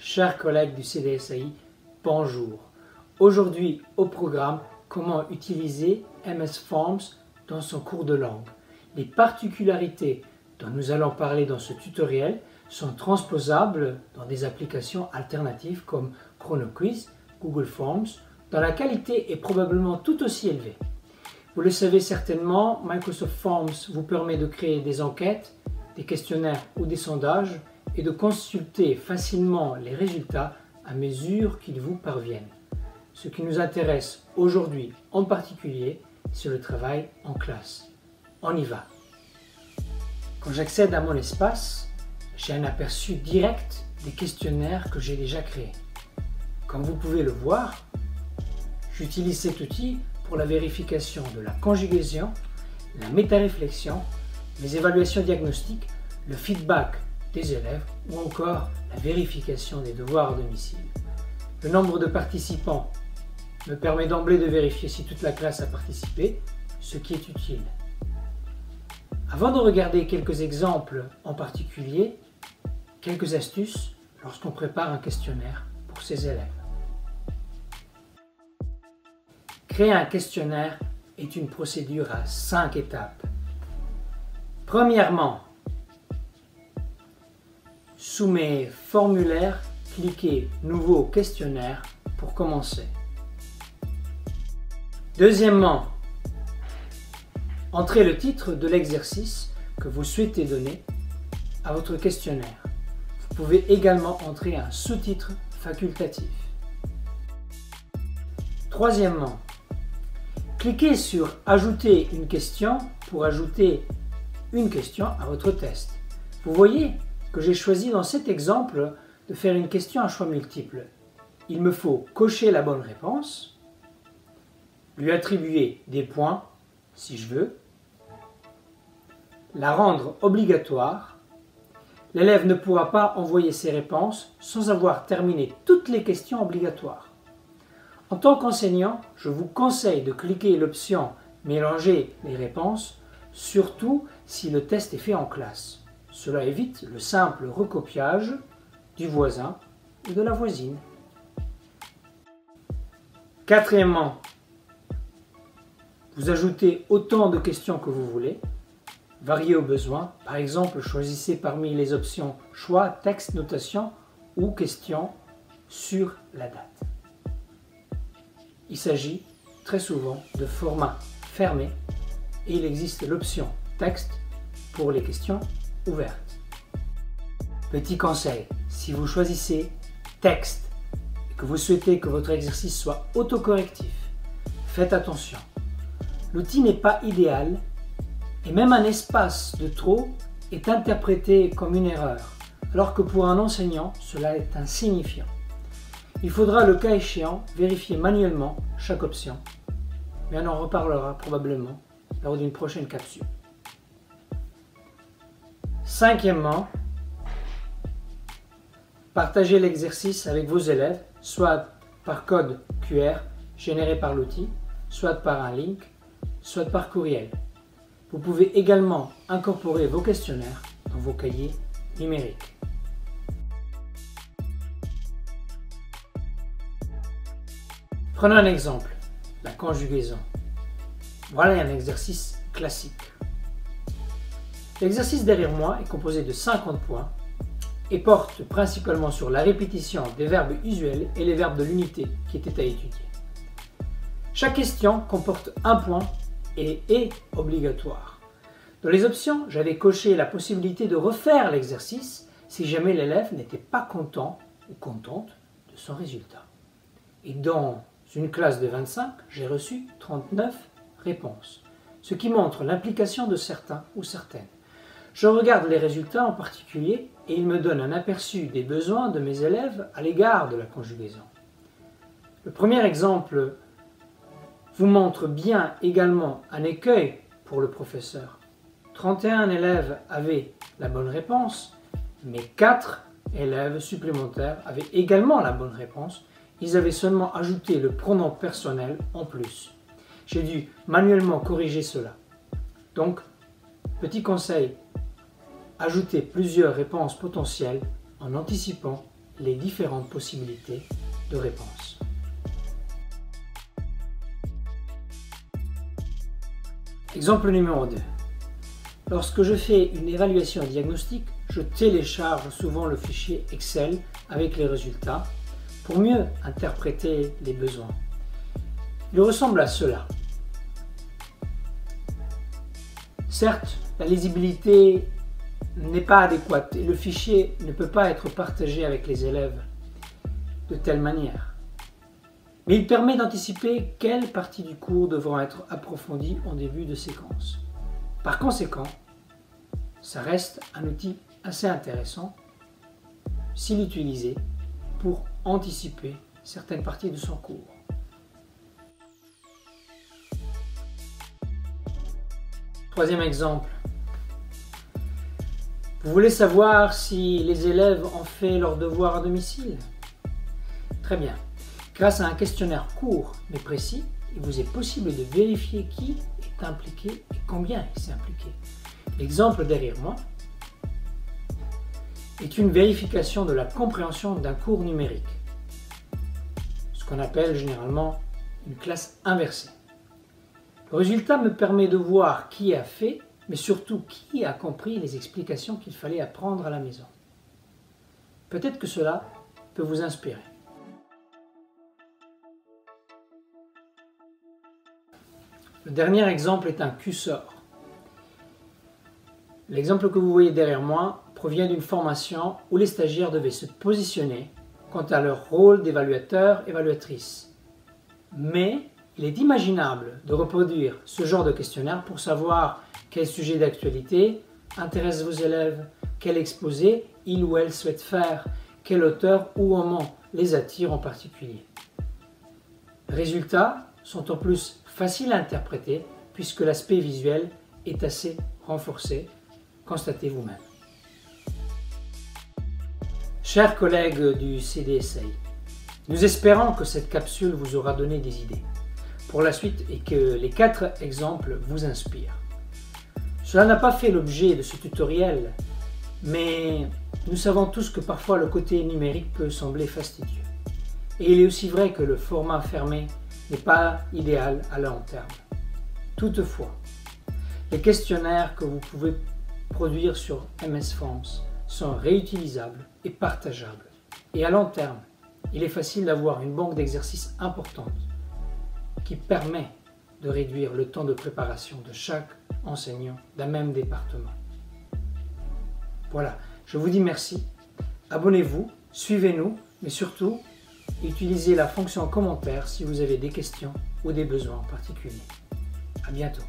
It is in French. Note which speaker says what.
Speaker 1: Chers collègues du CDSAI, bonjour. Aujourd'hui au programme, comment utiliser MS Forms dans son cours de langue. Les particularités dont nous allons parler dans ce tutoriel sont transposables dans des applications alternatives comme ChronoQuiz, Google Forms, dont la qualité est probablement tout aussi élevée. Vous le savez certainement, Microsoft Forms vous permet de créer des enquêtes, des questionnaires ou des sondages et de consulter facilement les résultats à mesure qu'ils vous parviennent. Ce qui nous intéresse aujourd'hui en particulier, c'est le travail en classe. On y va. Quand j'accède à mon espace, j'ai un aperçu direct des questionnaires que j'ai déjà créés. Comme vous pouvez le voir, j'utilise cet outil pour la vérification de la conjugaison, la métaréflexion, les évaluations diagnostiques, le feedback des élèves ou encore la vérification des devoirs à domicile. Le nombre de participants me permet d'emblée de vérifier si toute la classe a participé, ce qui est utile. Avant de regarder quelques exemples en particulier, quelques astuces lorsqu'on prépare un questionnaire pour ses élèves. Créer un questionnaire est une procédure à 5 étapes. Premièrement, sous mes formulaires, cliquez « Nouveau questionnaire » pour commencer. Deuxièmement, entrez le titre de l'exercice que vous souhaitez donner à votre questionnaire. Vous pouvez également entrer un sous-titre facultatif. Troisièmement, cliquez sur « Ajouter une question » pour ajouter une question à votre test. Vous voyez que j'ai choisi dans cet exemple de faire une question à choix multiples. Il me faut cocher la bonne réponse, lui attribuer des points si je veux, la rendre obligatoire. L'élève ne pourra pas envoyer ses réponses sans avoir terminé toutes les questions obligatoires. En tant qu'enseignant, je vous conseille de cliquer l'option « Mélanger les réponses », surtout si le test est fait en classe. Cela évite le simple recopiage du voisin ou de la voisine. Quatrièmement, vous ajoutez autant de questions que vous voulez, variez au besoin. Par exemple, choisissez parmi les options choix, texte, notation ou questions sur la date. Il s'agit très souvent de formats fermés et il existe l'option texte pour les questions ouvertes. Petit conseil, si vous choisissez texte et que vous souhaitez que votre exercice soit autocorrectif, faites attention. L'outil n'est pas idéal et même un espace de trop est interprété comme une erreur, alors que pour un enseignant, cela est insignifiant. Il faudra, le cas échéant, vérifier manuellement chaque option, mais on en reparlera probablement lors d'une prochaine capsule. Cinquièmement, partagez l'exercice avec vos élèves, soit par code QR généré par l'outil, soit par un link, soit par courriel. Vous pouvez également incorporer vos questionnaires dans vos cahiers numériques. Prenons un exemple, la conjugaison. Voilà un exercice classique. L'exercice derrière moi est composé de 50 points et porte principalement sur la répétition des verbes usuels et les verbes de l'unité qui étaient à étudier. Chaque question comporte un point et est obligatoire. Dans les options, j'avais coché la possibilité de refaire l'exercice si jamais l'élève n'était pas content ou contente de son résultat. Et dans une classe de 25, j'ai reçu 39 réponses, ce qui montre l'implication de certains ou certaines. Je regarde les résultats en particulier et ils me donnent un aperçu des besoins de mes élèves à l'égard de la conjugaison. Le premier exemple vous montre bien également un écueil pour le professeur. 31 élèves avaient la bonne réponse, mais 4 élèves supplémentaires avaient également la bonne réponse. Ils avaient seulement ajouté le pronom personnel en plus. J'ai dû manuellement corriger cela. Donc, petit conseil, ajoutez plusieurs réponses potentielles en anticipant les différentes possibilités de réponse. Exemple numéro 2. Lorsque je fais une évaluation diagnostique, je télécharge souvent le fichier Excel avec les résultats pour mieux interpréter les besoins. Il ressemble à cela. Certes, la lisibilité n'est pas adéquate et le fichier ne peut pas être partagé avec les élèves de telle manière. Mais il permet d'anticiper quelles parties du cours devront être approfondies en début de séquence. Par conséquent, ça reste un outil assez intéressant s'il est utilisé pour anticiper certaines parties de son cours. Troisième exemple. Vous voulez savoir si les élèves ont fait leurs devoirs à domicile? Très bien. Grâce à un questionnaire court mais précis, il vous est possible de vérifier qui est impliqué et combien il s'est impliqué. L'exemple derrière moi est une vérification de la compréhension d'un cours numérique, ce qu'on appelle généralement une classe inversée. Le résultat me permet de voir qui a fait, mais surtout qui a compris les explications qu'il fallait apprendre à la maison. Peut-être que cela peut vous inspirer. Le dernier exemple est un curseur. L'exemple que vous voyez derrière moi provient d'une formation où les stagiaires devaient se positionner quant à leur rôle d'évaluateur-évaluatrice. Mais il est imaginable de reproduire ce genre de questionnaire pour savoir quel sujet d'actualité intéresse vos élèves, quel exposé ils ou elles souhaitent faire, quel auteur ou roman les attire en particulier. Les résultats sont en plus faciles à interpréter puisque l'aspect visuel est assez renforcé. Constatez vous-même. Chers collègues du CDSI, nous espérons que cette capsule vous aura donné des idées pour la suite et que les 4 exemples vous inspirent. Cela n'a pas fait l'objet de ce tutoriel, mais nous savons tous que parfois le côté numérique peut sembler fastidieux. Et il est aussi vrai que le format fermé n'est pas idéal à long terme. Toutefois, les questionnaires que vous pouvez produire sur MS Forms sont réutilisables et partageables. Et à long terme, il est facile d'avoir une banque d'exercices importante qui permet de réduire le temps de préparation de chaque enseignant d'un même département. Voilà, je vous dis merci. Abonnez-vous, suivez-nous, mais surtout, utilisez la fonction commentaire si vous avez des questions ou des besoins particuliers. À bientôt.